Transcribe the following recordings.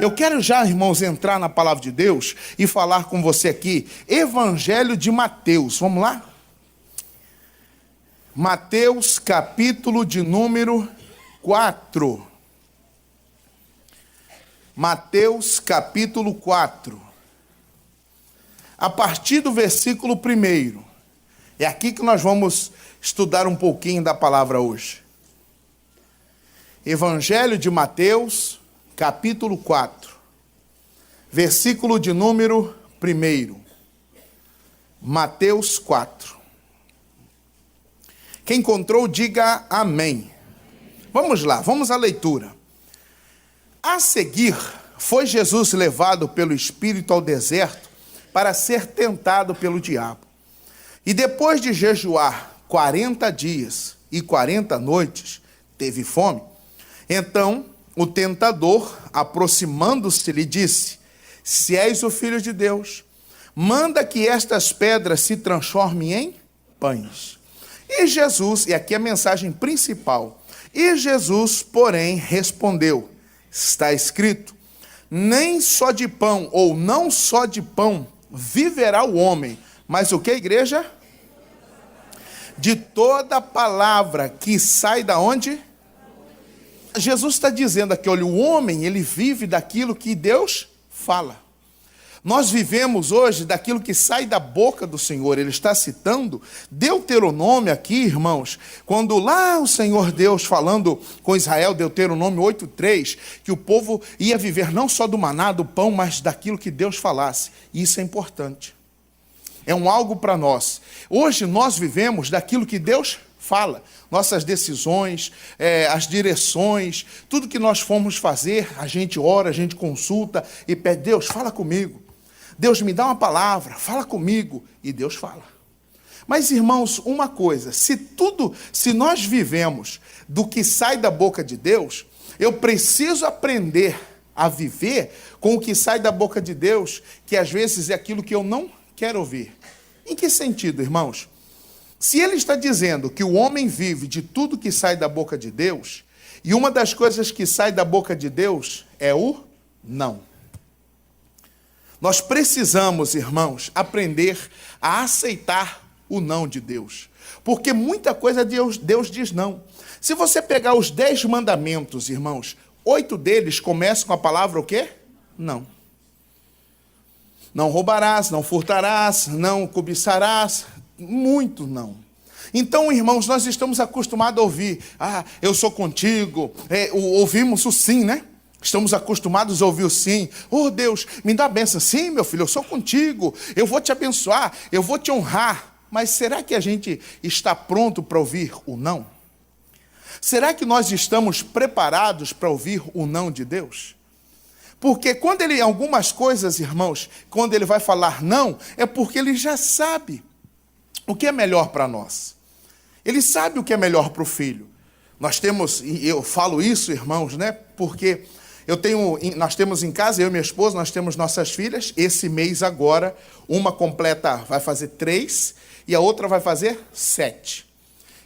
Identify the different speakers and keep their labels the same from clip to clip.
Speaker 1: Eu quero já, irmãos, entrar na palavra de Deus e falar com você aqui, Evangelho de Mateus. Vamos lá? Mateus, capítulo de número 4. Mateus, capítulo 4. A partir do versículo 1. É aqui que nós vamos estudar um pouquinho da palavra hoje. Evangelho de Mateus, capítulo 4. Versículo de número 1. Mateus 4. Quem encontrou, diga amém. Vamos lá, vamos à leitura. A seguir, foi Jesus levado pelo Espírito ao deserto para ser tentado pelo diabo. E depois de jejuar 40 dias e 40 noites, teve fome. Então, o tentador, aproximando-se, lhe disse: se és o Filho de Deus, manda que estas pedras se transformem em pães. E Jesus, e aqui a mensagem principal, e Jesus, porém, respondeu: está escrito, nem só de pão, ou não só de pão, viverá o homem, mas o que, igreja? De toda palavra que sai da onde? Jesus está dizendo aqui, olha, o homem, ele vive daquilo que Deus fala. Nós vivemos hoje daquilo que sai da boca do Senhor. Ele está citando Deuteronômio aqui, irmãos, quando lá o Senhor Deus falando com Israel, Deuteronômio 8:3, que o povo ia viver não só do maná, do pão, mas daquilo que Deus falasse. Isso é importante. É um algo para nós. Hoje nós vivemos daquilo que Deus fala. Nossas decisões, as direções, tudo que nós formos fazer, a gente ora, a gente consulta e pede: Deus, fala comigo. Deus, me dá uma palavra, fala comigo. E Deus fala. Mas, irmãos, uma coisa, se nós vivemos do que sai da boca de Deus, eu preciso aprender a viver com o que sai da boca de Deus, que às vezes é aquilo que eu não quero ouvir. Em que sentido, irmãos? Se ele está dizendo que o homem vive de tudo que sai da boca de Deus, e uma das coisas que sai da boca de Deus é o não. Nós precisamos, irmãos, aprender a aceitar o não de Deus. Porque muita coisa Deus diz não. Se você pegar os 10 mandamentos, irmãos, 8 deles começam com a palavra o quê? Não. Não roubarás, não furtarás, não cobiçarás, muito não. Então, irmãos, nós estamos acostumados a ouvir: eu sou contigo, ouvimos o sim, né? Estamos acostumados a ouvir o sim. Oh, Deus, me dá a bênção. Sim, meu filho, eu sou contigo, eu vou te abençoar, eu vou te honrar. Mas será que a gente está pronto para ouvir o não? Será que nós estamos preparados para ouvir o não de Deus? Porque quando algumas coisas, irmãos, quando ele vai falar não, é porque ele já sabe o que é melhor para nós. Ele sabe o que é melhor para o filho. Nós temos, e eu falo isso, irmãos, né? Porque nós temos em casa, eu e minha esposa, nós temos nossas filhas. Esse mês agora, uma completa, vai fazer 3 e a outra vai fazer 7.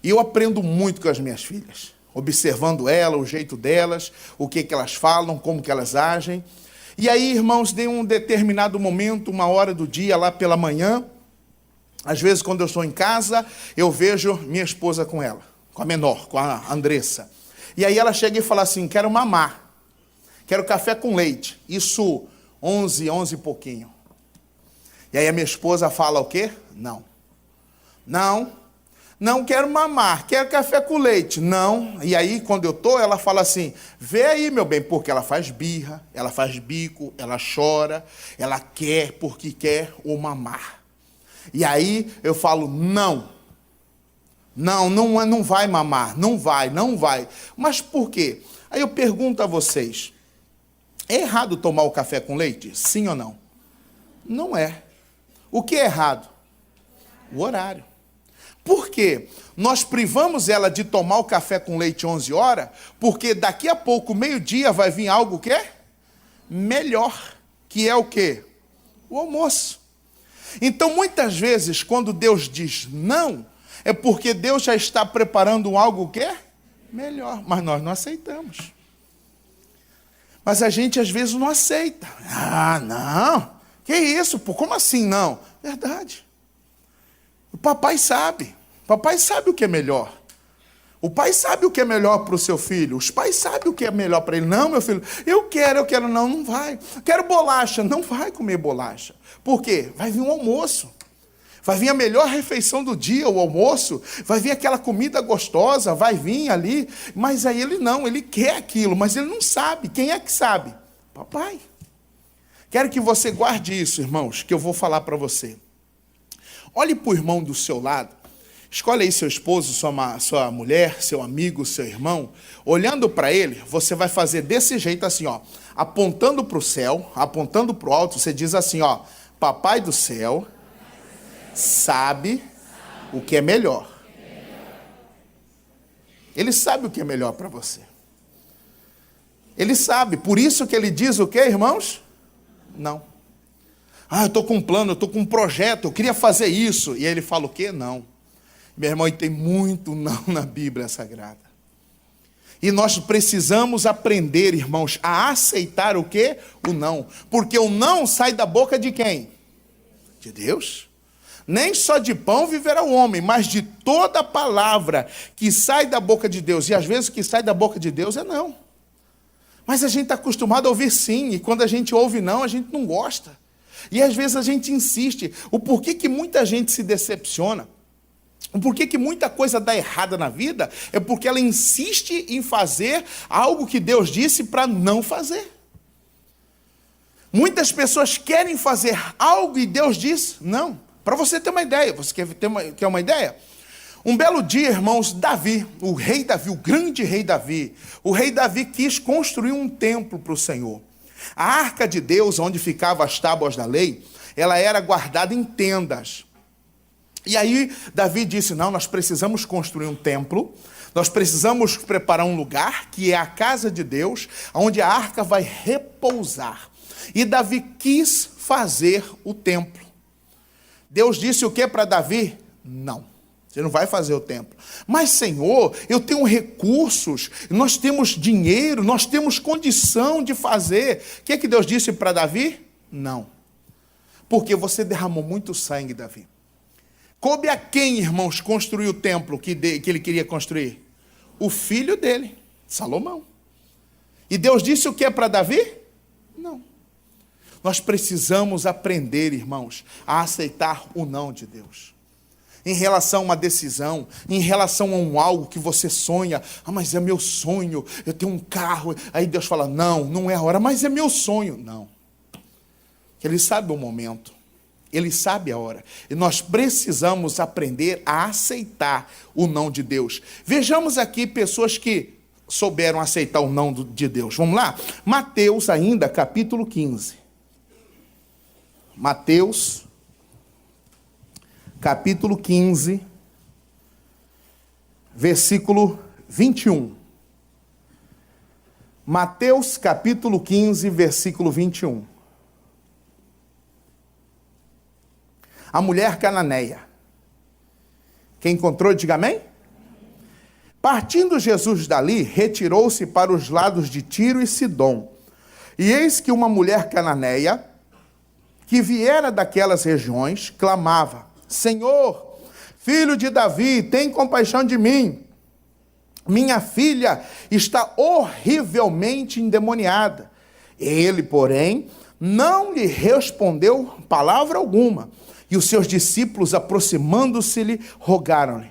Speaker 1: E eu aprendo muito com as minhas filhas, observando elas, o jeito delas, o que elas falam, como que elas agem. E aí, irmãos, de um determinado momento, uma hora do dia, lá pela manhã, às vezes quando eu estou em casa, eu vejo minha esposa com ela, com a menor, com a Andressa. E aí ela chega e fala assim: quero mamar, quero café com leite. Isso 11 e pouquinho. E aí a minha esposa fala o quê? Não quero mamar, quero café com leite. Não. E aí quando eu estou, ela fala assim: vê aí, meu bem, porque ela faz birra, ela faz bico, ela chora, ela quer porque quer o mamar. E aí eu falo: não vai mamar, não vai. Mas por quê? Aí eu pergunto a vocês: é errado tomar o café com leite? Sim ou não? Não é. O que é errado? O horário. Por quê? Nós privamos ela de tomar o café com leite 11 horas, porque daqui a pouco, meio-dia, vai vir algo que é melhor, que é o quê? O almoço. Então, muitas vezes, quando Deus diz não, é porque Deus já está preparando algo que é melhor, mas nós não aceitamos. Mas a gente às vezes não aceita. Ah, não. Que isso? Pô, como assim não? Verdade. O papai sabe. O papai sabe o que é melhor. O pai sabe o que é melhor para o seu filho. Os pais sabem o que é melhor para ele. Não, meu filho, eu quero. Não, não vai. Quero bolacha. Não vai comer bolacha. Por quê? Vai vir um almoço. Vai vir a melhor refeição do dia, o almoço. Vai vir aquela comida gostosa. Vai vir ali. Mas aí ele não, ele quer aquilo. Mas ele não sabe. Quem é que sabe? Papai. Quero que você guarde isso, irmãos, que eu vou falar para você. Olhe para o irmão do seu lado. Escolhe aí seu esposo, sua mulher, seu amigo, seu irmão. Olhando para ele, você vai fazer desse jeito assim, ó. Apontando para o céu, apontando para o alto, você diz assim, ó. Papai do céu sabe o que é melhor. Ele sabe o que é melhor para você. Ele sabe. Por isso que ele diz o quê, irmãos? Não. Ah, eu estou com um plano, eu estou com um projeto, eu queria fazer isso. E aí ele fala o quê? Não. Meu irmão, e tem muito não na Bíblia Sagrada. E nós precisamos aprender, irmãos, a aceitar o quê? O não. Porque o não sai da boca de quem? De Deus. Nem só de pão viverá o homem, mas de toda palavra que sai da boca de Deus. E às vezes o que sai da boca de Deus é não. Mas a gente está acostumado a ouvir sim. E quando a gente ouve não, a gente não gosta. E às vezes a gente insiste. O porquê que muita gente se decepciona? Por que muita coisa dá errada na vida? É porque ela insiste em fazer algo que Deus disse para não fazer. Muitas pessoas querem fazer algo e Deus diz não. Para você ter uma ideia, você quer uma ideia? Um belo dia, irmãos, Davi, o rei Davi, o grande rei Davi, o rei Davi quis construir um templo para o Senhor. A arca de Deus, onde ficavam as tábuas da lei, ela era guardada em tendas. E aí Davi disse, não, nós precisamos construir um templo, nós precisamos preparar um lugar, que é a casa de Deus, onde a arca vai repousar. E Davi quis fazer o templo. Deus disse o que para Davi? Não, você não vai fazer o templo. Mas Senhor, eu tenho recursos, nós temos dinheiro, nós temos condição de fazer. O que Deus disse para Davi? Não. Porque você derramou muito sangue, Davi. Coube a quem, irmãos, construir o templo que ele queria construir? O filho dele, Salomão. E Deus disse o que é para Davi? Não. Nós precisamos aprender, irmãos, a aceitar o não de Deus. Em relação a uma decisão, em relação a um algo que você sonha. Ah, mas é meu sonho, eu tenho um carro. Aí Deus fala, não, não é a hora, mas é meu sonho. Não. Ele sabe o momento. Ele sabe a hora. E nós precisamos aprender a aceitar o não de Deus. Vejamos aqui pessoas que souberam aceitar o não de Deus. Vamos lá? Mateus ainda, capítulo 15. Mateus, capítulo 15, versículo 21. Mateus, capítulo 15, versículo 21. A mulher cananeia. Quem encontrou, diga amém? Partindo Jesus dali, retirou-se para os lados de Tiro e Sidom. E eis que uma mulher cananeia, que viera daquelas regiões, clamava, Senhor, filho de Davi, tem compaixão de mim. Minha filha está horrivelmente endemoniada. Ele, porém, não lhe respondeu palavra alguma. E os seus discípulos, aproximando-se-lhe, rogaram-lhe,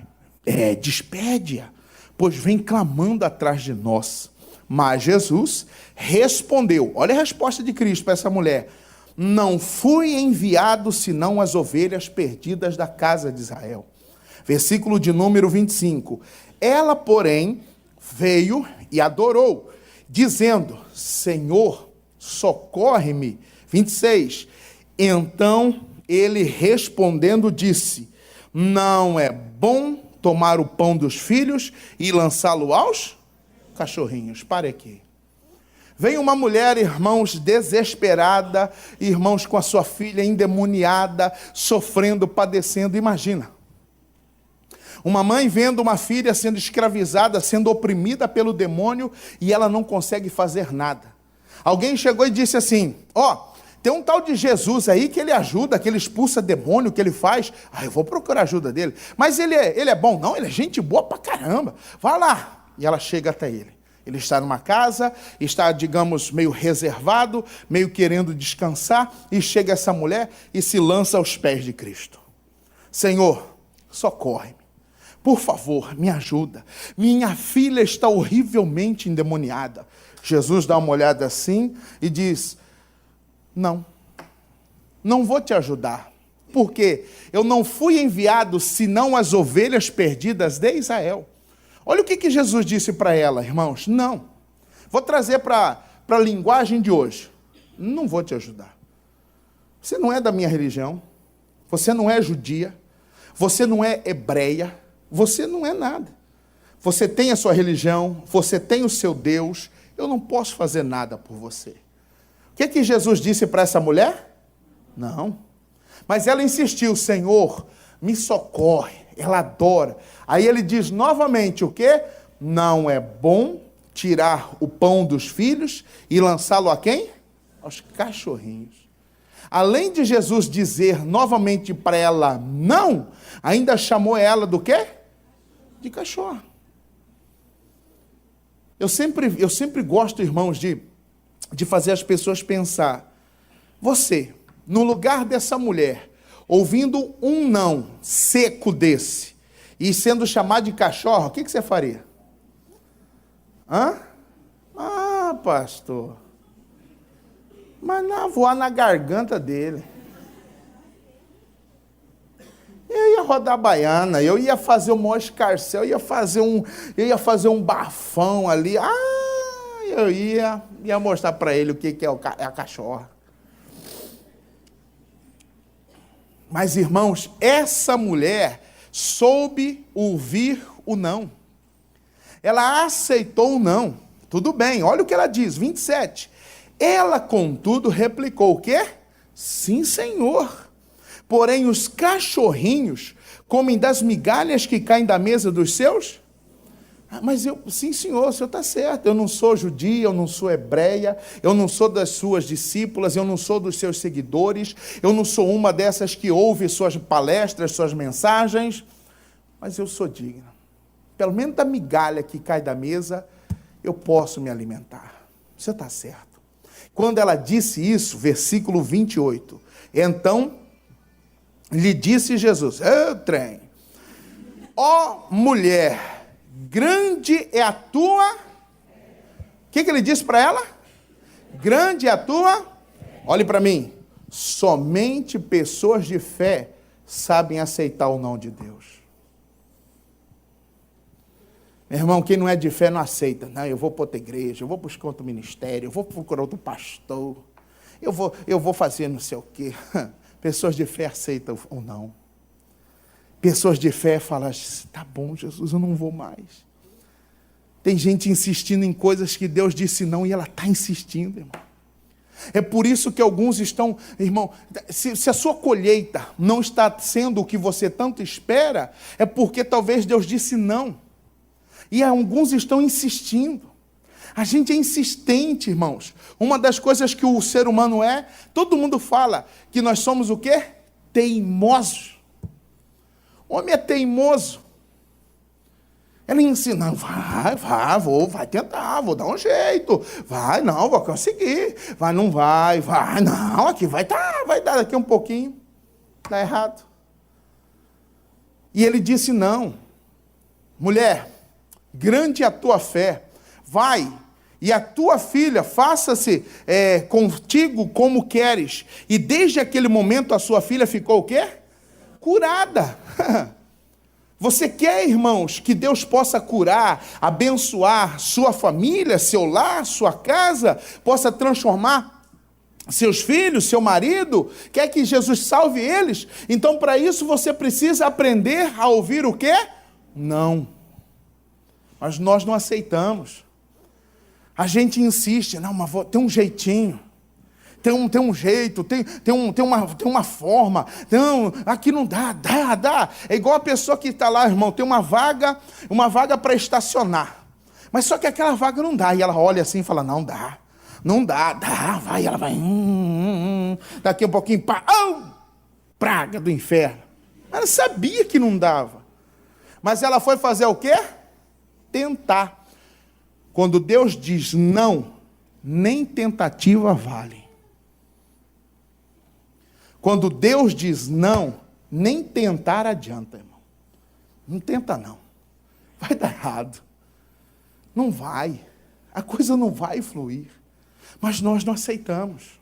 Speaker 1: despede-a, pois vem clamando atrás de nós. Mas Jesus respondeu, olha a resposta de Cristo para essa mulher, não fui enviado senão as ovelhas perdidas da casa de Israel. Versículo de número 25. Ela, porém, veio e adorou, dizendo, Senhor, socorre-me. 26. Então ele respondendo disse, não é bom tomar o pão dos filhos e lançá-lo aos cachorrinhos. Pare aqui. Vem uma mulher, irmãos, desesperada, irmãos, com a sua filha endemoniada, sofrendo, padecendo. Imagina. Uma mãe vendo uma filha sendo escravizada, sendo oprimida pelo demônio, e ela não consegue fazer nada. Alguém chegou e disse assim, tem um tal de Jesus aí que ele ajuda, que ele expulsa demônio, que ele faz. Eu vou procurar a ajuda dele. Mas ele é bom? Não, ele é gente boa pra caramba. Vai lá. E ela chega até ele. Ele está numa casa, está, digamos, meio reservado, meio querendo descansar, e chega essa mulher e se lança aos pés de Cristo. Senhor, socorre-me. Por favor, me ajuda. Minha filha está horrivelmente endemoniada. Jesus dá uma olhada assim e diz, não vou te ajudar, porque eu não fui enviado senão as ovelhas perdidas de Israel. Olha o que Jesus disse para ela, irmãos. Não. Vou trazer para a linguagem de hoje. Não vou te ajudar. Você não é da minha religião. Você não é judia. Você não é hebreia. Você não é nada. Você tem a sua religião. Você tem o seu Deus. Eu não posso fazer nada por você. O que Jesus disse para essa mulher? Não. Mas ela insistiu, Senhor, me socorre. Ela adora. Aí ele diz novamente o quê? Não é bom tirar o pão dos filhos e lançá-lo a quem? Aos cachorrinhos. Além de Jesus dizer novamente para ela não, ainda chamou ela do quê? De cachorro. Eu sempre gosto, irmãos, de fazer as pessoas pensar. Você, no lugar dessa mulher, ouvindo um não seco desse e sendo chamado de cachorro, o que você faria? Pastor. Mas não, voar na garganta dele. Eu ia rodar a baiana, eu ia fazer o maior escarcéu, eu ia fazer um bafão ali. Eu ia mostrar para ele o que é a cachorra. Mas, irmãos, essa mulher soube ouvir o não. Ela aceitou o não. Tudo bem, olha o que ela diz, 27. Ela, contudo, replicou o quê? Sim, Senhor. Porém, os cachorrinhos comem das migalhas que caem da mesa dos seus? Mas sim, Senhor, o Senhor está certo. Eu não sou judia, eu não sou hebreia, eu não sou das suas discípulas, eu não sou dos seus seguidores, eu não sou uma dessas que ouve suas palestras, suas mensagens, mas eu sou digna. Pelo menos da migalha que cai da mesa, eu posso me alimentar. Você está certo. Quando ela disse isso, versículo 28, então lhe disse Jesus, trem, ó mulher, grande é a tua... O que ele disse para ela? Grande é a tua... Olhe para mim. Somente pessoas de fé sabem aceitar o não de Deus. Meu irmão, quem não é de fé não aceita. Não, eu vou para outra igreja, eu vou buscar outro ministério, eu vou procurar outro pastor, eu vou fazer não sei o quê. Pessoas de fé aceitam o não. Pessoas de fé falam, tá bom, Jesus, eu não vou mais. Tem gente insistindo em coisas que Deus disse não e ela está insistindo, irmão. É por isso que alguns estão, irmão, se a sua colheita não está sendo o que você tanto espera, é porque talvez Deus disse não. E alguns estão insistindo. A gente é insistente, irmãos. Uma das coisas que o ser humano todo mundo fala que nós somos o quê? Teimosos. O homem é teimoso. Ele ensina, vai tentar, vou dar um jeito. Vai, não, vou conseguir. Vai, não, aqui vai dar daqui um pouquinho. Dá errado. E ele disse não. Mulher, grande é a tua fé. Vai, e a tua filha faça-se contigo como queres. E desde aquele momento a sua filha ficou o quê? Curada. Você quer, irmãos, que Deus possa curar, abençoar sua família, seu lar, sua casa, possa transformar seus filhos, seu marido? Quer que Jesus salve eles? Então, para isso, você precisa aprender a ouvir o quê? Não. Mas nós não aceitamos. A gente insiste, não, mas tem um jeitinho. Tem um jeito, tem uma forma. Não, aqui não dá. É igual a pessoa que está lá, irmão, tem uma vaga para estacionar. Mas só que aquela vaga não dá. E ela olha assim e fala, não dá. Não dá, vai, ela vai. Daqui a um pouquinho, praga do inferno. Ela sabia que não dava. Mas ela foi fazer o quê? Tentar. Quando Deus diz não, nem tentativa vale. Quando Deus diz não, nem tentar adianta, irmão. Não tenta não. Vai dar errado. Não vai. A coisa não vai fluir. Mas nós não aceitamos.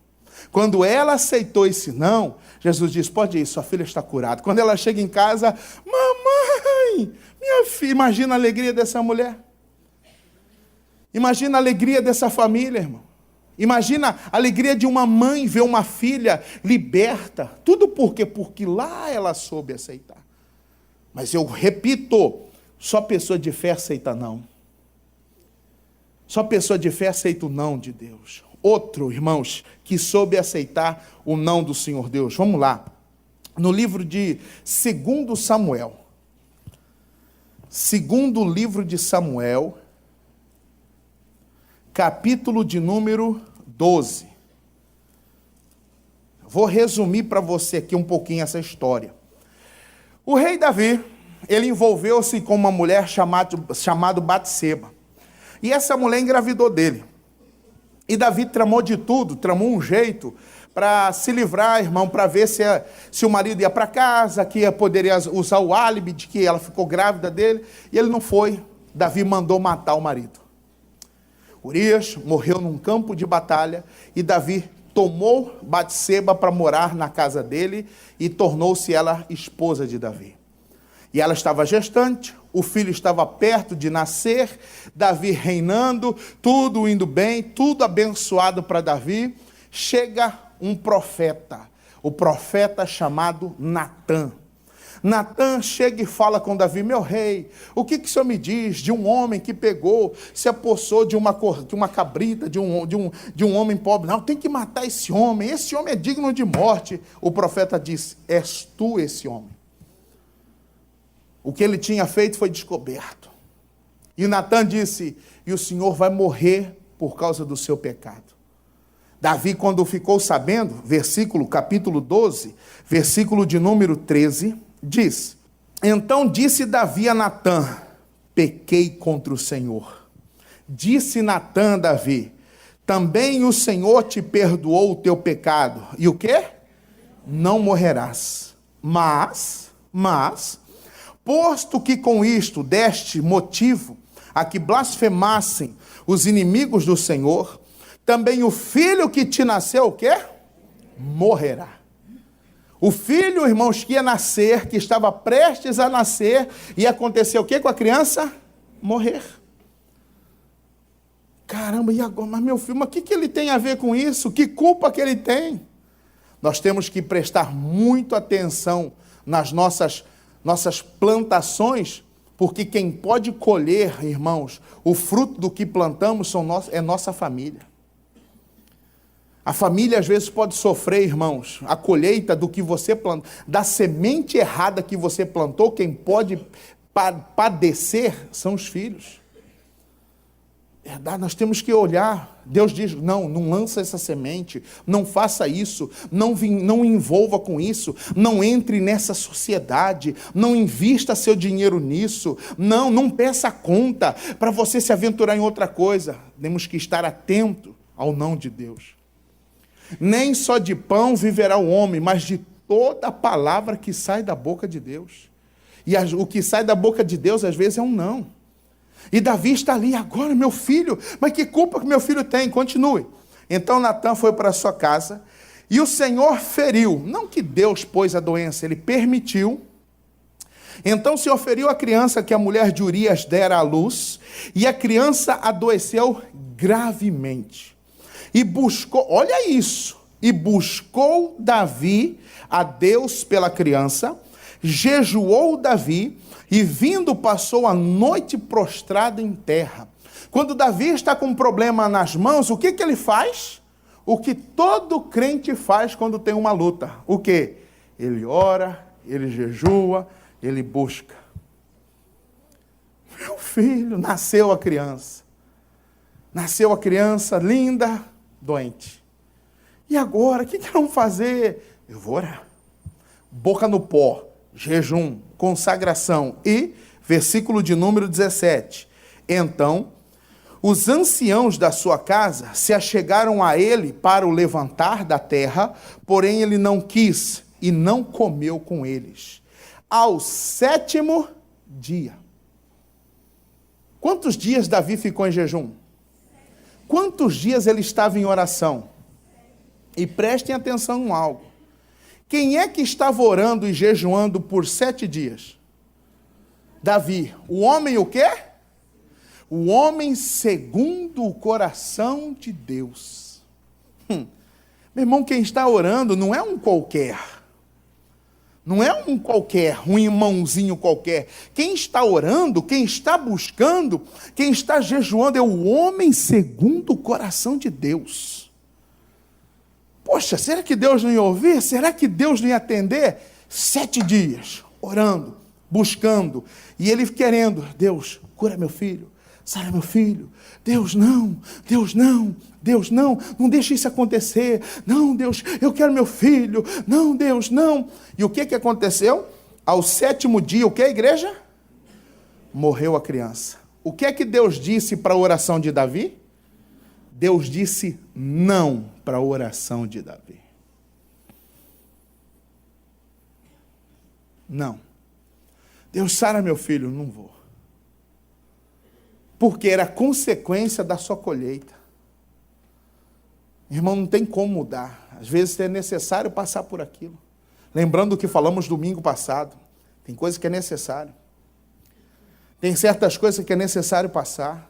Speaker 1: Quando ela aceitou esse não, Jesus disse, pode ir, sua filha está curada. Quando ela chega em casa, mamãe, minha filha, imagina a alegria dessa mulher. Imagina a alegria dessa família, irmão. Imagina a alegria de uma mãe ver uma filha liberta. Tudo por quê? Porque lá ela soube aceitar. Mas eu repito, só pessoa de fé aceita não. Só pessoa de fé aceita o não de Deus. Outro, irmãos, que soube aceitar o não do Senhor Deus. Vamos lá. No livro de 2 Samuel. Segundo livro de Samuel, capítulo de número 12. Vou resumir para você aqui um pouquinho essa história. O rei Davi, ele envolveu-se com uma mulher chamada Batseba. E essa mulher engravidou dele. E Davi tramou de tudo, tramou um jeito para se livrar, irmão, para ver se o marido ia para casa, que poderia usar o álibi de que ela ficou grávida dele. E ele não foi. Davi mandou matar o marido. Urias morreu num campo de batalha e Davi tomou Batseba para morar na casa dele e tornou-se ela esposa de Davi. E ela estava gestante, o filho estava perto de nascer, Davi reinando, tudo indo bem, tudo abençoado para Davi. Chega um profeta, o profeta chamado Natã. Natã chega e fala com Davi, meu rei, o que o senhor me diz de um homem que pegou, se apossou de uma cabrita, de um homem pobre? Não, tem que matar esse homem é digno de morte. O profeta disse, és tu esse homem. O que ele tinha feito foi descoberto. E Natã disse, e o senhor vai morrer por causa do seu pecado. Davi, quando ficou sabendo, capítulo 12, versículo de número 13, diz, então disse Davi a Natã, pequei contra o Senhor. Disse Natã a Davi, também o Senhor te perdoou o teu pecado. E o quê? Não morrerás. Mas, posto que com isto deste motivo a que blasfemassem os inimigos do Senhor, também o filho que te nasceu, o quê? Morrerá. O filho, irmãos, que ia nascer, que estava prestes a nascer, ia acontecer o quê com a criança? Morrer. Caramba, e agora? Mas meu filho, mas o que ele tem a ver com isso? Que culpa que ele tem? Nós temos que prestar muito atenção nas nossas plantações, porque quem pode colher, irmãos, o fruto do que plantamos é nossa família. A família às vezes pode sofrer, irmãos, a colheita do que você plantou, da semente errada que você plantou. Quem pode padecer são os filhos. Verdade, nós temos que olhar. Deus diz, não lança essa semente, não faça isso, não envolva com isso, não entre nessa sociedade, não invista seu dinheiro nisso, não peça conta para você se aventurar em outra coisa. Temos que estar atento ao não de Deus. Nem só de pão viverá o homem, mas de toda a palavra que sai da boca de Deus. E o que sai da boca de Deus, às vezes, é um não. E Davi está ali, agora, meu filho, mas que culpa que meu filho tem? Continue. Então Natã foi para a sua casa, e o Senhor feriu, não que Deus pôs a doença, ele permitiu. Então o Senhor feriu a criança que a mulher de Urias dera à luz, e a criança adoeceu gravemente. E buscou, olha isso, e buscou Davi a Deus pela criança, jejuou Davi, e vindo passou a noite prostrado em terra. Quando Davi está com um problema nas mãos, o que ele faz? O que todo crente faz quando tem uma luta. O quê? Ele ora, ele jejua, ele busca. Meu filho, nasceu a criança. Nasceu a criança linda, doente. E agora, o que vamos fazer? Eu vou orar. Boca no pó, jejum, consagração e, versículo de número 17. Então, os anciãos da sua casa se achegaram a ele para o levantar da terra, porém ele não quis e não comeu com eles. Ao 7º dia. Quantos dias Davi ficou em jejum? Quantos dias ele estava em oração? E prestem atenção em algo. Quem é que estava orando e jejuando por 7 dias? Davi. O homem o quê? O homem segundo o coração de Deus. Meu irmão, quem está orando não é um qualquer. Não é um qualquer, um irmãozinho qualquer. Quem está orando, quem está buscando, quem está jejuando é o homem segundo o coração de Deus. Poxa, será que Deus não ia ouvir? Será que Deus não ia atender? 7 dias, orando, buscando, e ele querendo, Deus, cura meu filho, sara meu filho, Deus não, Deus não, Deus não, não deixe isso acontecer, não Deus, eu quero meu filho, não Deus, não. E o que aconteceu? Ao 7º dia, o que igreja? Morreu a criança. O que é que Deus disse para a oração de Davi? Deus disse não para a oração de Davi. Não. Deus, sara meu filho, não vou. Porque era consequência da sua colheita. Irmão, não tem como mudar. Às vezes é necessário passar por aquilo. Lembrando o que falamos domingo passado. Tem coisas que é necessário. Tem certas coisas que é necessário passar.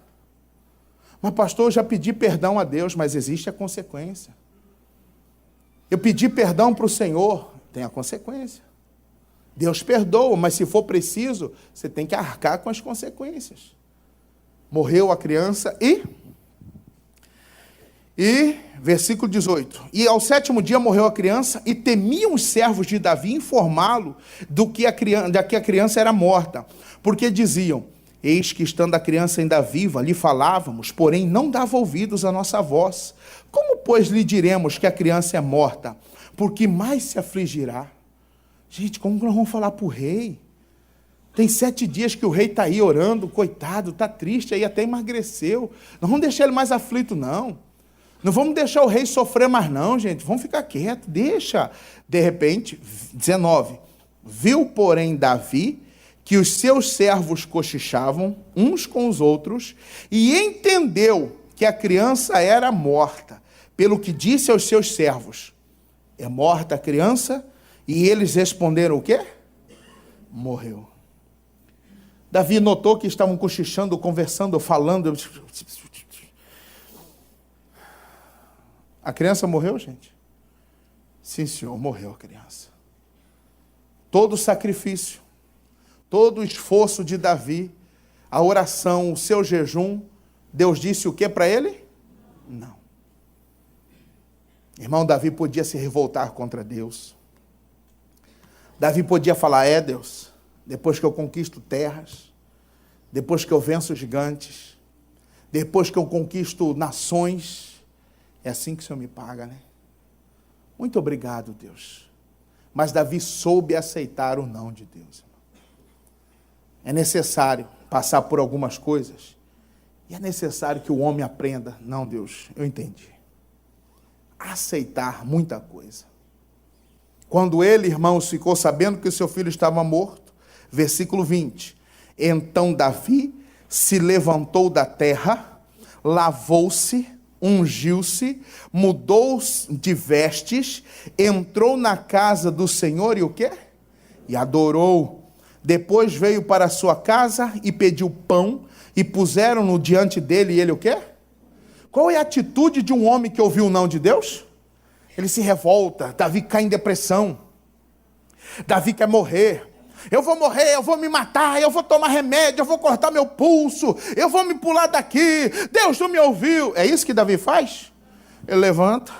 Speaker 1: Mas pastor, eu já pedi perdão a Deus, mas existe a consequência. Eu pedi perdão para o Senhor, tem a consequência. Deus perdoa, mas se for preciso, você tem que arcar com as consequências. Morreu a criança versículo 18. E ao 7º dia morreu a criança, e temiam os servos de Davi informá-lo da que a criança era morta, porque diziam, eis que estando a criança ainda viva, lhe falávamos, porém não dava ouvidos à nossa voz. Como, pois, lhe diremos que a criança é morta? Porque mais se afligirá. Gente, como nós vamos falar para o rei? Tem 7 dias que o rei está aí orando, coitado, está triste, aí até emagreceu. Não vamos deixar ele mais aflito, não. Não vamos deixar o rei sofrer mais, não, gente. Vamos ficar quieto, deixa. De repente, 19. Viu, porém, Davi que os seus servos cochichavam uns com os outros, e entendeu que a criança era morta, pelo que disse aos seus servos, é morta a criança? E eles responderam o quê? Morreu. Davi notou que estavam cochichando, conversando, falando. A criança morreu, gente? Sim, senhor, morreu a criança. Todo o sacrifício, todo o esforço de Davi, a oração, o seu jejum, Deus disse o que para ele? Não. Irmão, Davi podia se revoltar contra Deus. Davi podia falar, Deus, depois que eu conquisto terras, depois que eu venço gigantes, depois que eu conquisto nações, é assim que o Senhor me paga, né? Muito obrigado, Deus. Mas Davi soube aceitar o não de Deus. É necessário passar por algumas coisas, e é necessário que o homem aprenda, não, Deus, eu entendi. Aceitar muita coisa. Quando ele, irmãos, ficou sabendo que o seu filho estava morto, versículo 20, então Davi se levantou da terra, lavou-se, ungiu-se, mudou de vestes, entrou na casa do Senhor e o quê? E adorou. Depois veio para a sua casa e pediu pão, e puseram-no diante dele, e ele o quê? Qual é a atitude de um homem que ouviu o não de Deus? Ele se revolta, Davi cai em depressão, Davi quer morrer, eu vou morrer, eu vou me matar, eu vou tomar remédio, eu vou cortar meu pulso, eu vou me pular daqui, Deus não me ouviu. É isso que Davi faz? Ele levanta,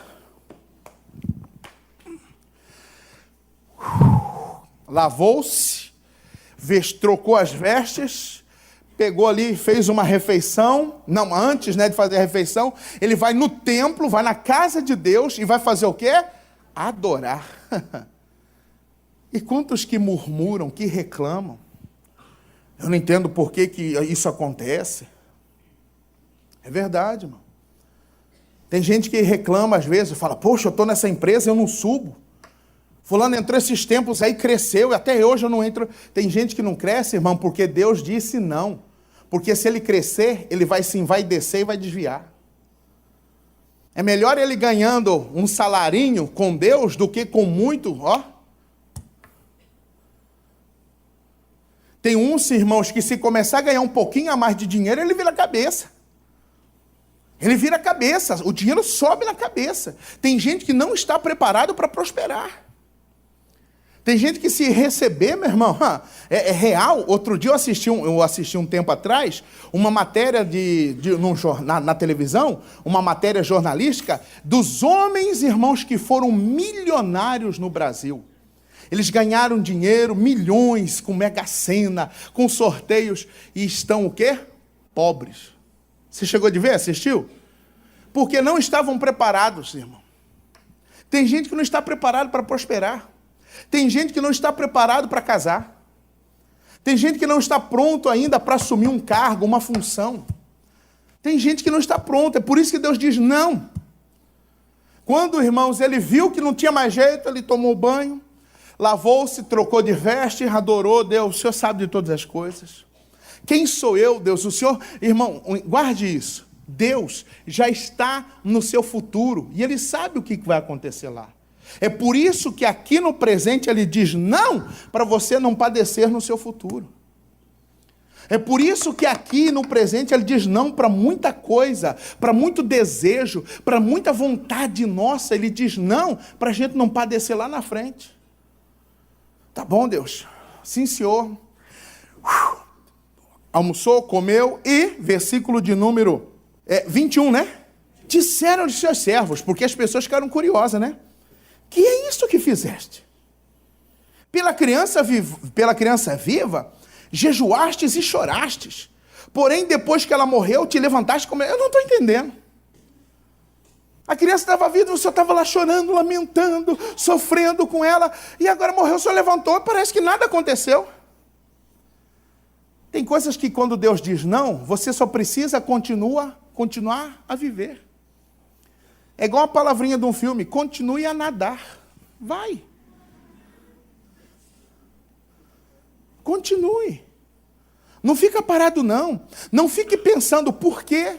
Speaker 1: lavou-se, trocou as vestes, pegou ali, fez uma refeição, não, antes, né, de fazer a refeição, ele vai no templo, vai na casa de Deus e vai fazer o quê? Adorar. E quantos que murmuram, que reclamam? Eu não entendo por que isso acontece. É verdade, irmão. Tem gente que reclama às vezes, fala, poxa, eu estou nessa empresa, eu não subo. Fulano entrou esses tempos aí, cresceu, e até hoje eu não entro. Tem gente que não cresce, irmão, porque Deus disse não. Porque se ele crescer, ele vai se envaidecer e vai desviar. É melhor ele ganhando um salarinho com Deus do que com muito, ó. Tem uns irmãos que se começar a ganhar um pouquinho a mais de dinheiro, ele vira a cabeça. Ele vira a cabeça, o dinheiro sobe na cabeça. Tem gente que não está preparado para prosperar. Tem gente que se receber, meu irmão, é real. Outro dia eu assisti um tempo atrás, uma matéria na televisão, uma matéria jornalística, dos homens, irmãos, que foram milionários no Brasil. Eles ganharam dinheiro, milhões, com Mega Sena, com sorteios, e estão o quê? Pobres. Você chegou de ver? Assistiu? Porque não estavam preparados, irmão. Tem gente que não está preparado para prosperar. Tem gente que não está preparado para casar. Tem gente que não está pronto ainda para assumir um cargo, uma função. Tem gente que não está pronto. É por isso que Deus diz não. Quando, irmãos, ele viu que não tinha mais jeito, ele tomou banho, lavou-se, trocou de veste, adorou Deus. O Senhor sabe de todas as coisas. Quem sou eu, Deus? O Senhor, irmão, guarde isso. Deus já está no seu futuro e Ele sabe o que vai acontecer lá. É por isso que aqui no presente Ele diz não, para você não padecer no seu futuro. É por isso que aqui no presente Ele diz não para muita coisa, para muito desejo, para muita vontade nossa. Ele diz não, para a gente não padecer lá na frente. Tá bom, Deus? Sim, Senhor. Almoçou, comeu e, versículo de número 21, né? Disseram de seus servos, porque as pessoas ficaram curiosas, né? Que é isso que fizeste? Pela criança viva, jejuastes e chorastes. Porém, depois que ela morreu, te levantaste como... Eu não estou entendendo. A criança estava viva, o senhor estava lá chorando, lamentando, sofrendo com ela, e agora morreu, o senhor levantou, parece que nada aconteceu. Tem coisas que quando Deus diz não, você só precisa continuar a viver. É igual a palavrinha de um filme, continue a nadar. Vai. Continue. Não fica parado não. Não fique pensando por quê.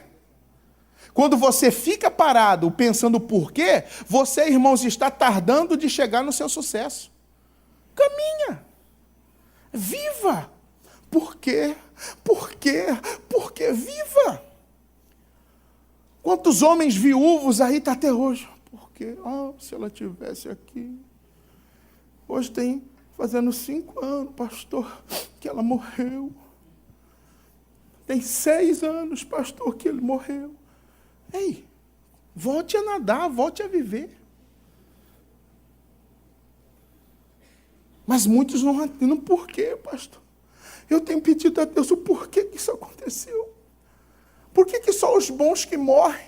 Speaker 1: Quando você fica parado pensando por quê, você, irmãos, está tardando de chegar no seu sucesso. Caminha. Viva. Por quê? Por quê? Por quê? Viva! Quantos homens viúvos aí está até hoje? Por quê? Se ela estivesse aqui. Hoje tem, fazendo 5 anos, pastor, que ela morreu. Tem 6 anos, pastor, que ele morreu. Ei, volte a nadar, volte a viver. Mas muitos não entendem por quê, pastor. Eu tenho pedido a Deus o porquê que isso aconteceu. Por que só os bons que morrem?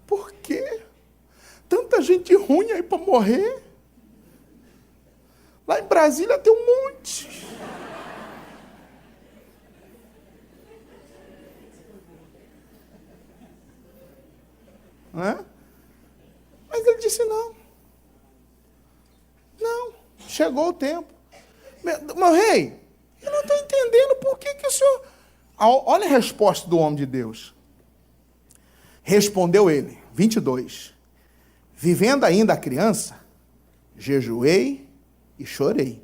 Speaker 1: Por quê? Tanta gente ruim aí para morrer. Lá em Brasília tem um monte. Mas ele disse não. Não, chegou o tempo. Meu rei, eu não estou entendendo por que o senhor... Olha a resposta do homem de Deus. Respondeu ele, 22. Vivendo ainda a criança, jejuei e chorei.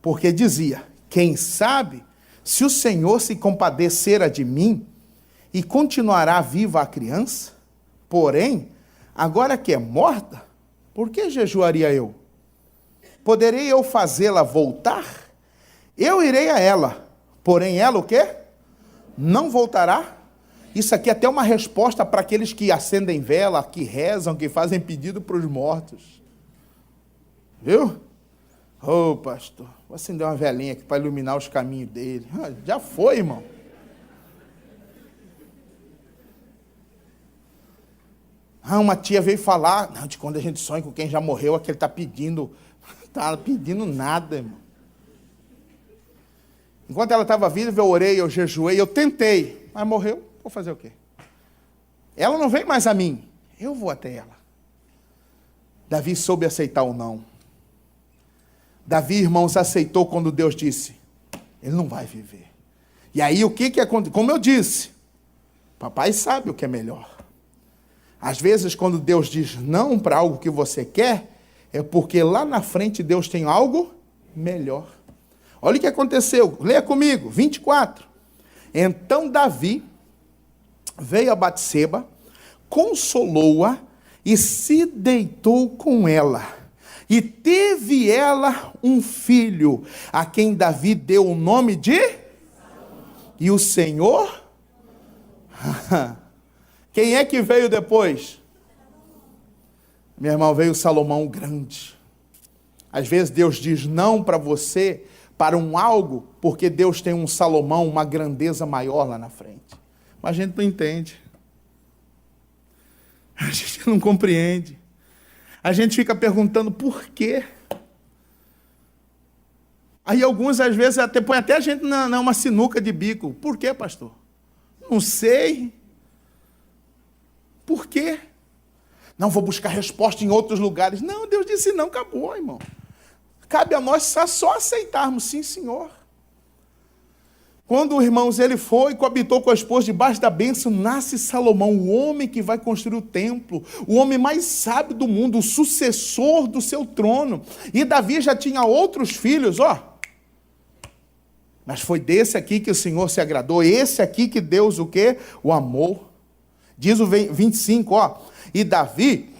Speaker 1: Porque dizia, quem sabe, se o Senhor se compadecera de mim e continuará viva a criança, porém, agora que é morta, por que jejuaria eu? Poderei eu fazê-la voltar? Eu irei a ela, porém ela o quê? Não voltará? Isso aqui é até uma resposta para aqueles que acendem vela, que rezam, que fazem pedido para os mortos. Viu? Ô, pastor, vou acender uma velhinha aqui para iluminar os caminhos dele. Já foi, irmão. Uma tia veio falar, não, de quando a gente sonha com quem já morreu, é que ele está pedindo nada, irmão. Enquanto ela estava viva, eu orei, eu jejuei, eu tentei, mas morreu, vou fazer o quê? Ela não vem mais a mim, eu vou até ela. Davi soube aceitar o não. Davi, irmãos, aceitou quando Deus disse, ele não vai viver. E aí o que aconteceu? Como eu disse, papai sabe o que é melhor. Às vezes, quando Deus diz não para algo que você quer, é porque lá na frente Deus tem algo melhor. Olha o que aconteceu, leia comigo, 24. Então Davi veio a Batseba, consolou-a e se deitou com ela. E teve ela um filho, a quem Davi deu o nome de... E o Senhor... Quem é que veio depois? Meu irmão, veio Salomão o grande. Às vezes Deus diz não para você, para um algo, porque Deus tem um Salomão, uma grandeza maior lá na frente. Mas a gente não entende. A gente não compreende. A gente fica perguntando por quê. Aí alguns, às vezes, põe até a gente numa sinuca de bico. Por quê, pastor? Não sei. Por quê? Não, vou buscar resposta em outros lugares. Não, Deus disse não, acabou, irmão. Cabe a nós só aceitarmos, sim, Senhor. Quando, irmãos, ele foi e coabitou com a esposa debaixo da bênção, nasce Salomão, o homem que vai construir o templo, o homem mais sábio do mundo, o sucessor do seu trono. E Davi já tinha outros filhos, ó. Mas foi desse aqui que o Senhor se agradou, esse aqui que Deus o quê? O amou. Diz o 25, ó. E Davi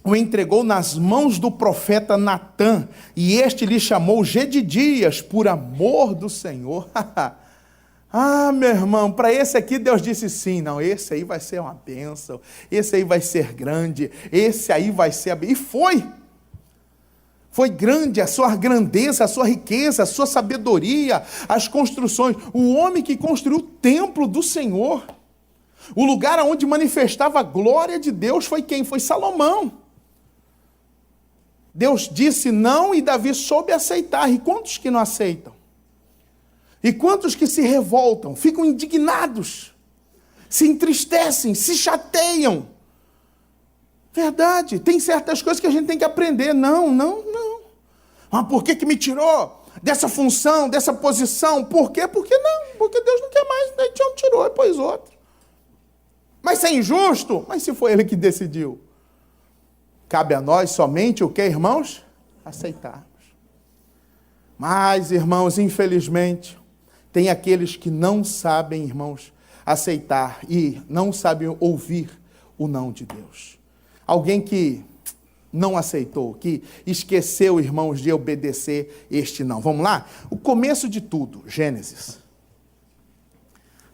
Speaker 1: o entregou nas mãos do profeta Natã, e este lhe chamou Gedidias, por amor do Senhor. Meu irmão, para esse aqui Deus disse sim, não, esse aí vai ser uma bênção, esse aí vai ser grande, esse aí vai ser... E foi grande a sua grandeza, a sua riqueza, a sua sabedoria, as construções. O homem que construiu o templo do Senhor, o lugar onde manifestava a glória de Deus, foi quem? Foi Salomão. Deus disse não e Davi soube aceitar. E quantos que não aceitam? E quantos que se revoltam, ficam indignados, se entristecem, se chateiam? Verdade, tem certas coisas que a gente tem que aprender. Não. Por que me tirou dessa função, dessa posição? Por quê? Porque não, porque Deus não quer mais, daí te tirou e pôs outro. Mas se é injusto, mas se foi ele que decidiu. Cabe a nós somente o que, irmãos? Aceitarmos. Mas, irmãos, infelizmente, tem aqueles que não sabem, irmãos, aceitar e não sabem ouvir o não de Deus. Alguém que não aceitou, que esqueceu, irmãos, de obedecer este não. Vamos lá? O começo de tudo, Gênesis,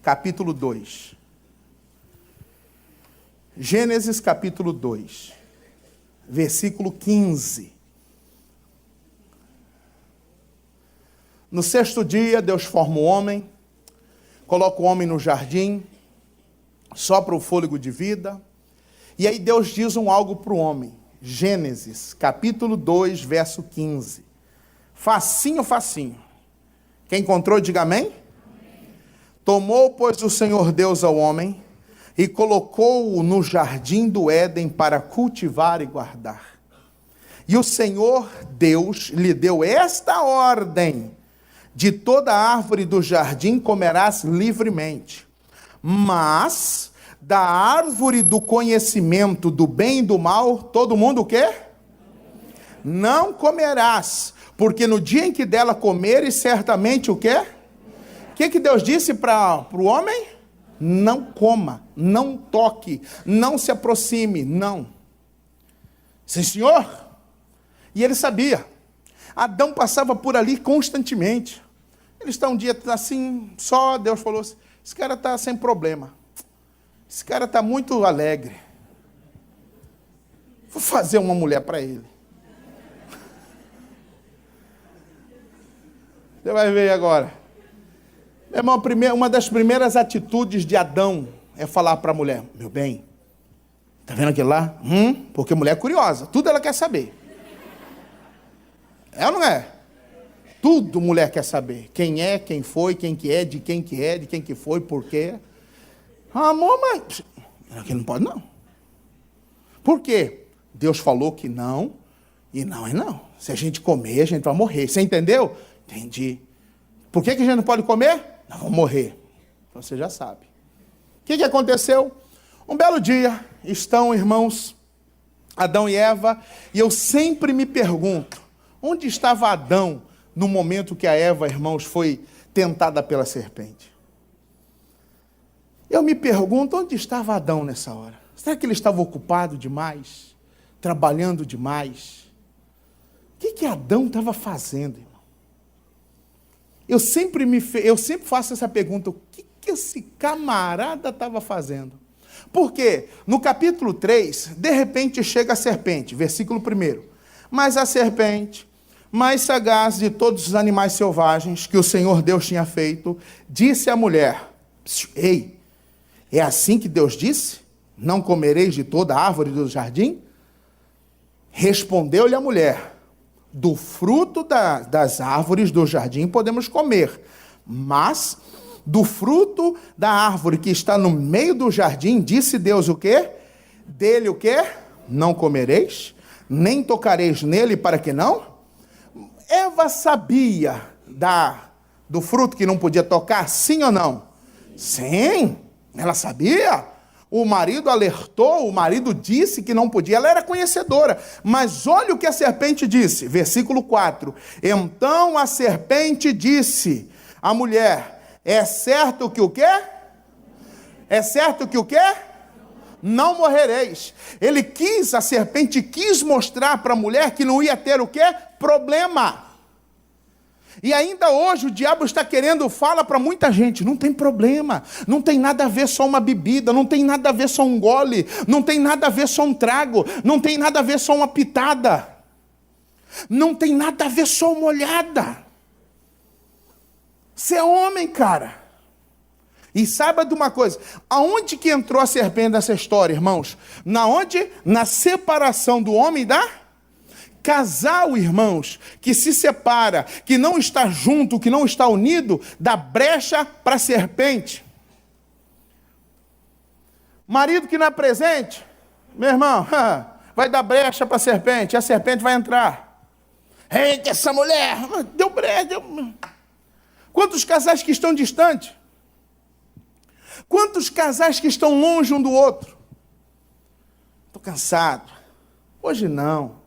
Speaker 1: capítulo 2. Gênesis, capítulo 2. Versículo 15. No sexto dia, Deus forma o homem, coloca o homem no jardim, sopra o fôlego de vida, e aí Deus diz algo para o homem. Gênesis, capítulo 2, verso 15. Facinho. Quem encontrou, diga amém. Tomou, pois, o Senhor Deus ao homem, e colocou-o no jardim do Éden para cultivar e guardar. E o Senhor Deus lhe deu esta ordem: de toda árvore do jardim comerás livremente, mas da árvore do conhecimento do bem e do mal, todo mundo o quê? Não comerás, porque no dia em que dela comeres, certamente o quê? O que Deus disse para o homem? Não coma, não toque, não se aproxime, não. Sim, senhor? E ele sabia. Adão passava por ali constantemente. Ele está um dia assim, só Deus falou assim, esse cara está sem problema. Esse cara está muito alegre. Vou fazer uma mulher para ele. Você vai ver agora. Meu irmão, uma das primeiras atitudes de Adão é falar para a mulher: meu bem, tá vendo aquilo lá? Porque mulher é curiosa, tudo ela quer saber. É ou não é? Tudo mulher quer saber. Quem é, quem foi, quem que é, de quem que foi, por quê. Amor, mas aqui não pode não. Por quê? Deus falou que não, e não é não. Se a gente comer, a gente vai morrer. Você entendeu? Entendi. Por que a gente não pode comer? Nós vamos morrer. Você já sabe. O que aconteceu? Um belo dia, estão, irmãos, Adão e Eva, e eu sempre me pergunto, onde estava Adão no momento que a Eva, irmãos, foi tentada pela serpente? Eu me pergunto, onde estava Adão nessa hora? Será que ele estava ocupado demais? Trabalhando demais? O que Adão estava fazendo, irmão? Eu sempre faço essa pergunta, o que esse camarada estava fazendo? Porque no capítulo 3, de repente chega a serpente, versículo 1. Mas a serpente, mais sagaz de todos os animais selvagens que o Senhor Deus tinha feito, disse à mulher: ei, é assim que Deus disse? Não comereis de toda a árvore do jardim? Respondeu-lhe a mulher: do fruto das árvores do jardim podemos comer, mas do fruto da árvore que está no meio do jardim, disse Deus o quê? Dele o quê? Não comereis, nem tocareis nele, para que não? Eva sabia do fruto que não podia tocar, sim ou não? Sim, ela sabia. O marido alertou, o marido disse que não podia, ela era conhecedora. Mas olha o que a serpente disse, versículo 4. Então a serpente disse à mulher: é certo que o quê? É certo que o quê? Não morrereis. A serpente quis mostrar para a mulher que não ia ter o quê? Problema. E ainda hoje o diabo está querendo, fala para muita gente, não tem problema, não tem nada a ver só uma bebida, não tem nada a ver só um gole, não tem nada a ver só um trago, não tem nada a ver só uma pitada, não tem nada a ver só uma olhada. Você é homem, cara. E saiba de uma coisa, aonde que entrou a serpente nessa história, irmãos? Na separação do homem e da casal, irmãos, que se separa, que não está junto, que não está unido, dá brecha para a serpente. Marido que não é presente, meu irmão, vai dar brecha para a serpente vai entrar. Eita, essa mulher, deu brecha. Quantos casais que estão distantes? Quantos casais que estão longe um do outro? Estou cansado. Hoje não.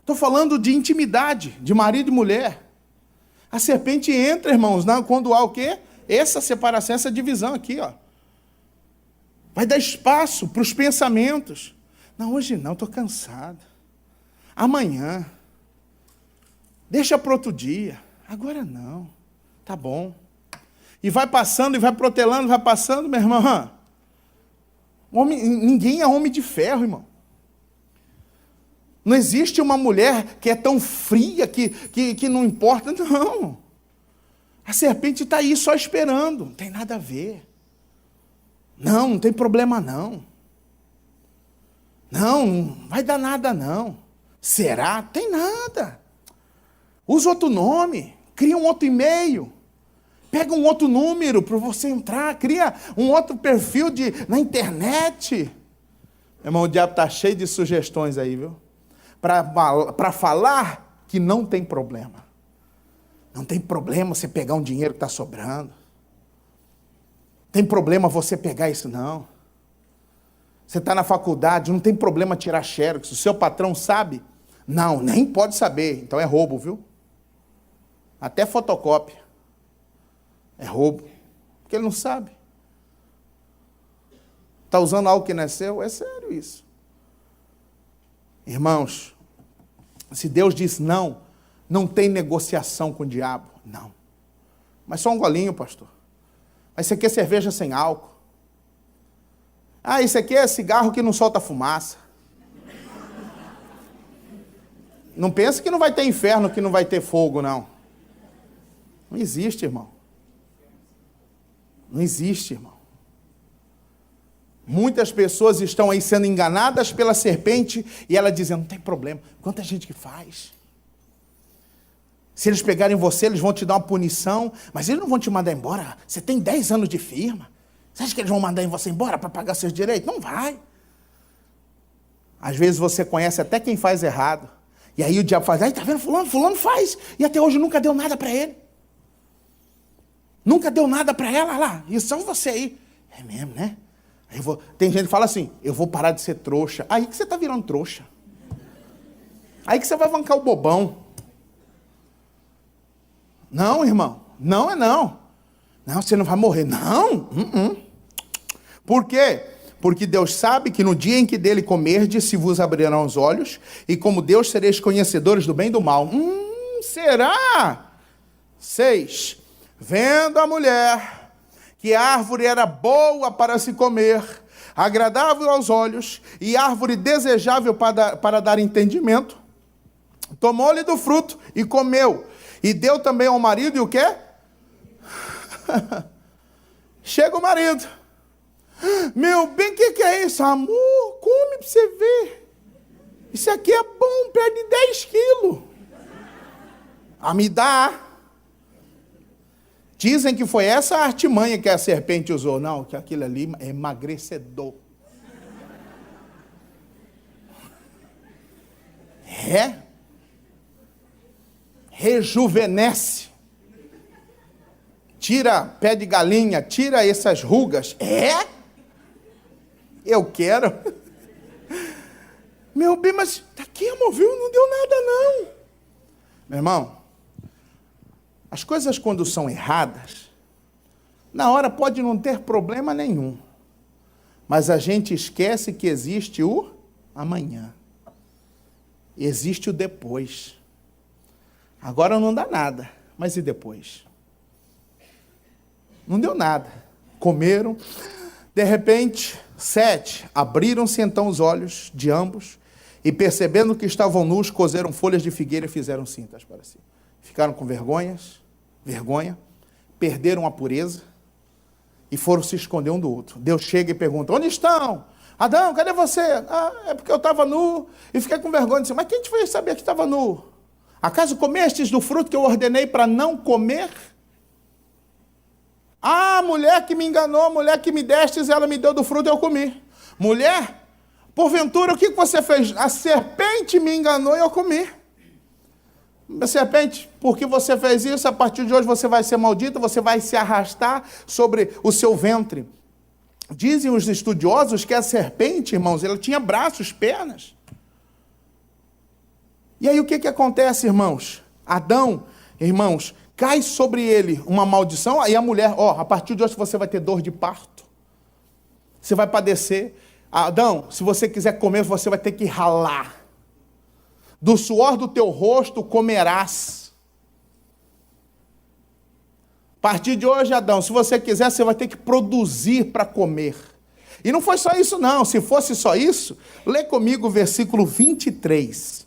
Speaker 1: Estou falando de intimidade, de marido e mulher. A serpente entra, irmãos, quando há o quê? Essa separação, essa divisão aqui, ó. Vai dar espaço para os pensamentos. Não, hoje não, estou cansado. Amanhã. Deixa para outro dia. Agora não. Tá bom. E vai passando, e vai protelando, vai passando, meu irmão. Ninguém é homem de ferro, irmão. Não existe uma mulher que é tão fria, que não importa, não. A serpente está aí só esperando, não tem nada a ver. Não tem problema não. Não vai dar nada não. Será? Tem nada. Usa outro nome, cria um outro e-mail, pega um outro número para você entrar, cria um outro perfil na internet. Meu irmão, o diabo está cheio de sugestões aí, viu? Para falar que não tem problema. Não tem problema você pegar um dinheiro que está sobrando. Tem problema você pegar isso, não. Você está na faculdade, não tem problema tirar xerox. O seu patrão sabe? Não, nem pode saber. Então é roubo, viu? Até fotocópia. É roubo. Porque ele não sabe. Está usando algo que não é seu? É sério isso. Irmãos, se Deus diz não, não tem negociação com o diabo. Não. Mas só um golinho, pastor. Mas isso aqui é cerveja sem álcool. Ah, isso aqui é cigarro que não solta fumaça. Não pensa que não vai ter inferno, que não vai ter fogo, não. Não existe, irmão. Não existe, irmão. Muitas pessoas estão aí sendo enganadas pela serpente e ela dizendo, não tem problema. Quanta gente que faz. Se eles pegarem você, eles vão te dar uma punição, mas eles não vão te mandar embora. Você tem 10 anos de firma. Você acha que eles vão mandar você embora para pagar seus direitos? Não vai. Às vezes você conhece até quem faz errado. E aí o diabo faz, aí tá vendo fulano faz. E até hoje nunca deu nada para ele. Nunca deu nada para ela lá. E só você aí. É mesmo, né? Tem gente que fala assim, eu vou parar de ser trouxa. Aí que você está virando trouxa. Aí que você vai bancar o bobão. Não, irmão. Não é não. Não, você não vai morrer. Não. Por quê? Porque Deus sabe que no dia em que dele comerdes, se vos abrirão os olhos, e como Deus sereis conhecedores do bem e do mal. Será? 6. Vendo a mulher que a árvore era boa para se comer, agradável aos olhos, e árvore desejável para dar entendimento, tomou-lhe do fruto e comeu, e deu também ao marido, e o quê? Chega o marido. Meu bem, o que é isso? Amor, come para você ver. Isso aqui é bom, perde 10 quilos. Me dá. Dizem que foi essa artimanha que a serpente usou. Não, que aquilo ali é emagrecedor. Rejuvenesce. Tira pé de galinha, tira essas rugas. Eu quero. Meu bem, mas aqui, amor, viu? Não deu nada, não. Meu irmão, as coisas quando são erradas, na hora pode não ter problema nenhum. Mas a gente esquece que existe o amanhã. Existe o depois. Agora não dá nada, mas e depois? Não deu nada. Comeram. De repente, 7, abriram-se então os olhos de ambos e percebendo que estavam nus, coseram folhas de figueira e fizeram cintas para si. Ficaram com vergonha, perderam a pureza e foram se esconder um do outro. Deus chega e pergunta, onde estão? Adão, cadê você? É porque eu estava nu e fiquei com vergonha. Disse, mas quem te fez saber que estava nu? Acaso comestes do fruto que eu ordenei para não comer? Mulher que me enganou, mulher que me destes, ela me deu do fruto e eu comi. Mulher, porventura, o que você fez? A serpente me enganou e eu comi. A serpente, porque você fez isso, a partir de hoje você vai ser maldita, você vai se arrastar sobre o seu ventre. Dizem os estudiosos que a serpente, irmãos, ela tinha braços, pernas. E aí o que acontece, irmãos? Adão, irmãos, cai sobre ele uma maldição, aí a mulher, a partir de hoje você vai ter dor de parto. Você vai padecer. Adão, se você quiser comer, você vai ter que ralar. Do suor do teu rosto comerás. A partir de hoje, Adão, se você quiser, você vai ter que produzir para comer. E não foi só isso não, se fosse só isso, lê comigo o versículo 23.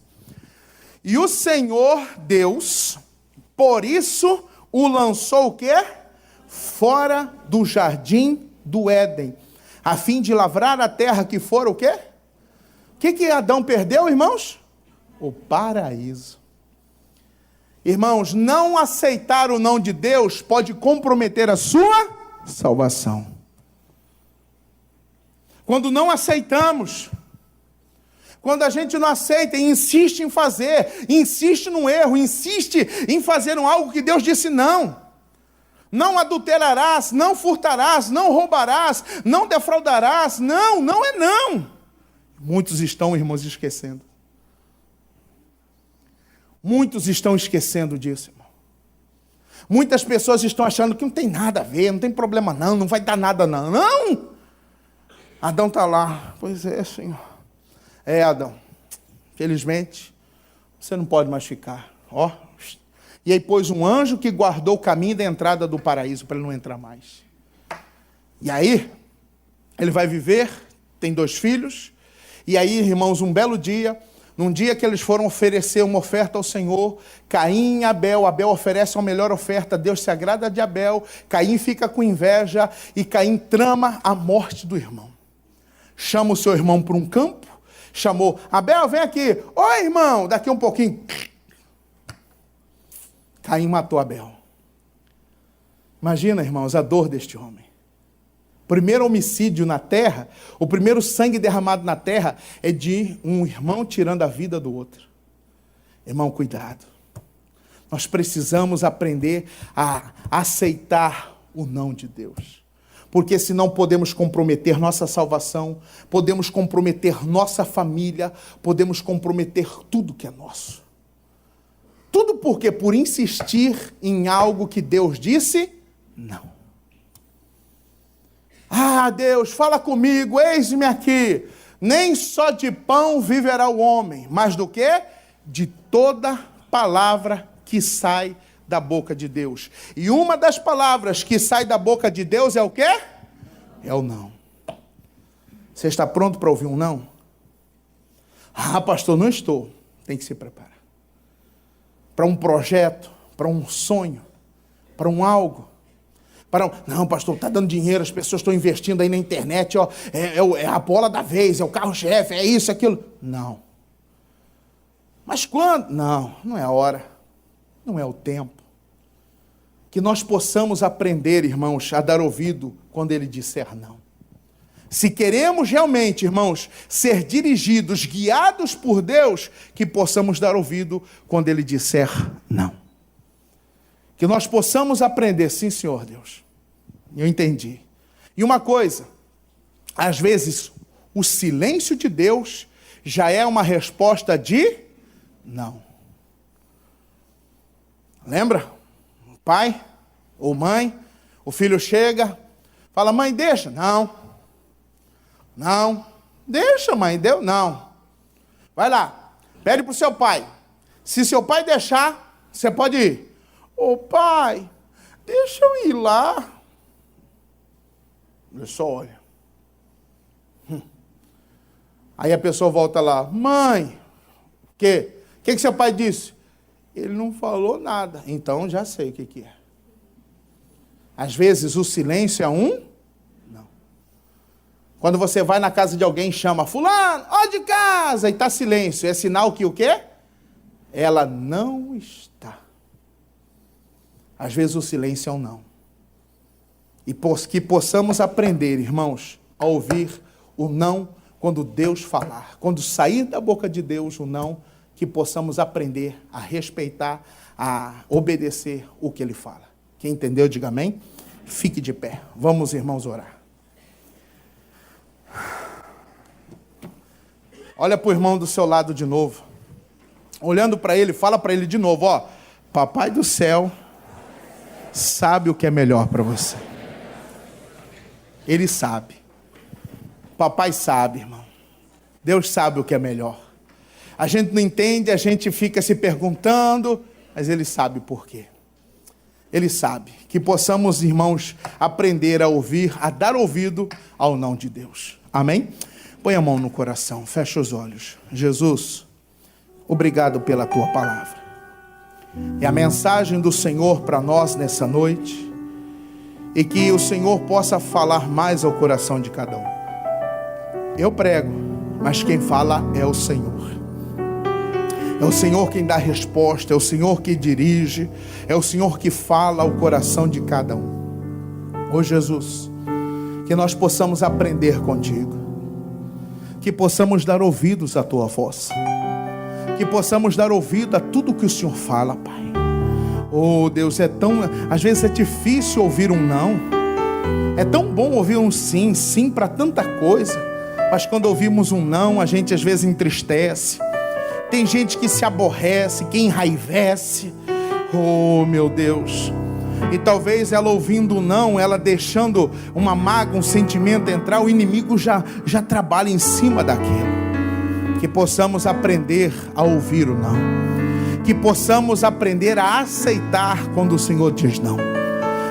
Speaker 1: E o Senhor Deus, por isso, o lançou o quê? Fora do jardim do Éden, a fim de lavrar a terra que fora o quê? O que Adão perdeu, irmãos? O paraíso. Irmãos, não aceitar o não de Deus pode comprometer a sua salvação. Quando não aceitamos, quando a gente não aceita e insiste em fazer, insiste no erro, insiste em fazer algo que Deus disse não. Não adulterarás, não furtarás, não roubarás, não defraudarás. Não é não. Muitos estão, irmãos, esquecendo. Muitos estão esquecendo disso, irmão. Muitas pessoas estão achando que não tem nada a ver, não tem problema não vai dar nada não. Não! Adão está lá. Pois é, Senhor. Adão, felizmente, você não pode mais ficar. E aí pôs um anjo que guardou o caminho da entrada do paraíso para ele não entrar mais. E aí, ele vai viver, tem 2 filhos, e aí, irmãos, um belo dia, Num dia que eles foram oferecer uma oferta ao Senhor, Caim e Abel oferece a melhor oferta, Deus se agrada de Abel, Caim fica com inveja e Caim trama a morte do irmão. Chama o seu irmão para um campo, chamou, Abel, vem aqui, oi irmão, daqui um pouquinho, Caim matou Abel. Imagina, irmãos, a dor deste homem. Primeiro homicídio na terra, o primeiro sangue derramado na terra é de um irmão tirando a vida do outro. Irmão, cuidado. Nós precisamos aprender a aceitar o não de Deus. Porque senão podemos comprometer nossa salvação, podemos comprometer nossa família, podemos comprometer tudo que é nosso. Tudo porque por insistir em algo que Deus disse, não. Ah, Deus, fala comigo, eis-me aqui. Nem só de pão viverá o homem, mas do quê? De toda palavra que sai da boca de Deus. E uma das palavras que sai da boca de Deus é o quê? É o não. Você está pronto para ouvir um não? Ah, pastor, não estou. Tem que se preparar. Para um projeto, para um sonho, para um algo. Não, pastor, está dando dinheiro, as pessoas estão investindo aí na internet, ó, é a bola da vez, é o carro-chefe, é isso, aquilo. Não. Mas quando? Não é a hora, não é o tempo. Que nós possamos aprender, irmãos, a dar ouvido quando Ele disser não. Se queremos realmente, irmãos, ser dirigidos, guiados por Deus, que possamos dar ouvido quando Ele disser não. Que nós possamos aprender, sim, Senhor Deus. Eu entendi. E uma coisa, às vezes, o silêncio de Deus já é uma resposta de não. Lembra? O pai ou mãe, o filho chega, fala, mãe, deixa. Não. Deixa, mãe, deu? Não. Vai lá, pede para o seu pai. Se seu pai deixar, você pode ir. Ô pai, deixa eu ir lá. Ele só olha. Aí a pessoa volta lá. Mãe, o que seu pai disse? Ele não falou nada. Então já sei o que é. Às vezes o silêncio é um não. Quando você vai na casa de alguém e chama fulano, ó de casa, e está silêncio, é sinal que o quê? Ela não está. Às vezes o silêncio é um não. E que possamos aprender, irmãos, a ouvir o não quando Deus falar. Quando sair da boca de Deus o não, que possamos aprender a respeitar, a obedecer o que Ele fala. Quem entendeu, diga amém. Fique de pé. Vamos, irmãos, orar. Olha para o irmão do seu lado de novo. Olhando para ele, fala para ele de novo, ó. Papai do céu sabe o que é melhor para você. Ele sabe. Papai sabe, irmão. Deus sabe o que é melhor. A gente não entende, a gente fica se perguntando, mas Ele sabe por quê. Ele sabe. Que possamos, irmãos, aprender a ouvir, a dar ouvido ao não de Deus. Amém? Põe a mão no coração, fecha os olhos. Jesus, obrigado pela Tua palavra. E a mensagem do Senhor para nós nessa noite, e que o Senhor possa falar mais ao coração de cada um. Eu prego, mas quem fala é o Senhor. É o Senhor quem dá resposta, é o Senhor que dirige, é o Senhor que fala ao coração de cada um. Ô Jesus, que nós possamos aprender contigo, que possamos dar ouvidos à Tua voz, que possamos dar ouvido a tudo que o Senhor fala, Pai. Oh Deus, às vezes é difícil ouvir um não, é tão bom ouvir um sim, sim para tanta coisa, mas quando ouvimos um não, a gente às vezes entristece, tem gente que se aborrece, que enraivece, oh meu Deus, e talvez ela ouvindo um não, ela deixando uma mágoa, um sentimento entrar, o inimigo já trabalha em cima daquilo. Que possamos aprender a ouvir o não, que possamos aprender a aceitar quando o Senhor diz não.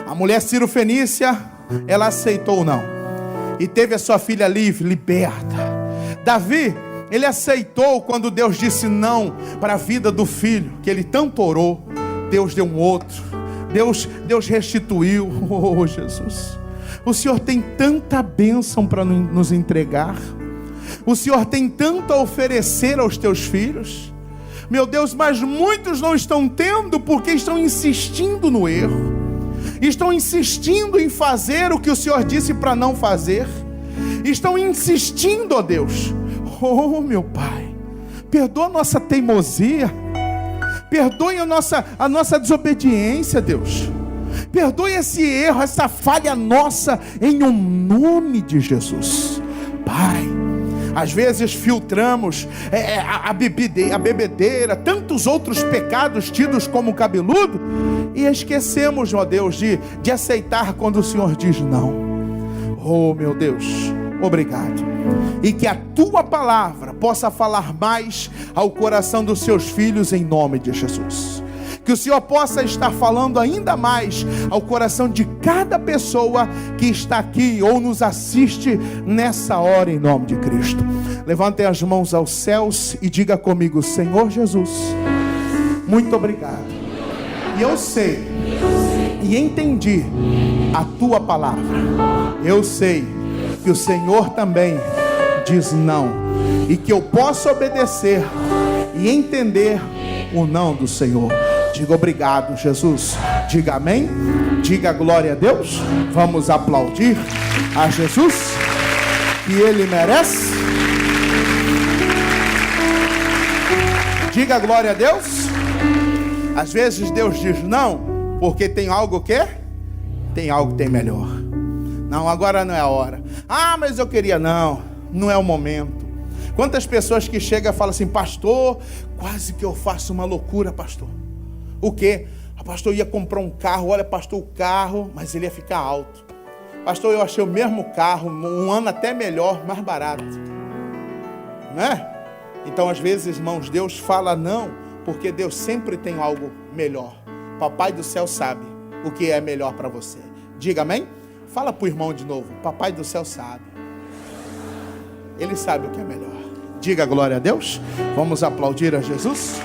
Speaker 1: A mulher Ciro-fenícia, ela aceitou o não, e teve a sua filha livre, liberta. Davi, Ele aceitou quando Deus disse não para a vida do filho, que ele tanto orou. Deus deu um outro. Deus restituiu. Oh, Jesus, o Senhor tem tanta bênção para nos entregar. O Senhor tem tanto a oferecer aos teus filhos. Meu Deus, mas muitos não estão tendo porque estão insistindo no erro. Estão insistindo em fazer o que o Senhor disse para não fazer. Estão insistindo, ó Deus. Oh, meu Pai, perdoa a nossa teimosia. Perdoe a nossa desobediência, Deus. Perdoe esse erro, essa falha nossa, em um nome de Jesus. Pai, às vezes filtramos a bebedeira, tantos outros pecados tidos como cabeludo, e esquecemos, ó Deus, de aceitar quando o Senhor diz não. Oh, meu Deus, obrigado. E que a tua palavra possa falar mais ao coração dos seus filhos, em nome de Jesus. Que o Senhor possa estar falando ainda mais ao coração de cada pessoa que está aqui ou nos assiste nessa hora, em nome de Cristo. Levantem as mãos aos céus e diga comigo: Senhor Jesus, muito obrigado. E eu sei e entendi a tua palavra. Eu sei que o Senhor também diz não, e que eu posso obedecer e entender o não do Senhor. Diga obrigado, Jesus. Diga amém. Diga glória a Deus. Vamos aplaudir a Jesus, que Ele merece. Diga glória a Deus. Às vezes Deus diz não, porque tem algo que? Tem algo que tem melhor. Não, agora não é a hora. Ah, mas eu queria. Não é o momento. Quantas pessoas que chegam e falam assim: pastor, quase que eu faço uma loucura, pastor. O quê? Pastor, ia comprar um carro. Olha, pastor, o carro, mas ele ia ficar alto. Pastor, eu achei o mesmo carro, um ano até melhor, mais barato. Não é? Então, às vezes, irmãos, Deus fala não, porque Deus sempre tem algo melhor. Papai do céu sabe o que é melhor para você. Diga amém? Fala para o irmão de novo: Papai do céu sabe. Ele sabe o que é melhor. Diga glória a Deus. Vamos aplaudir a Jesus.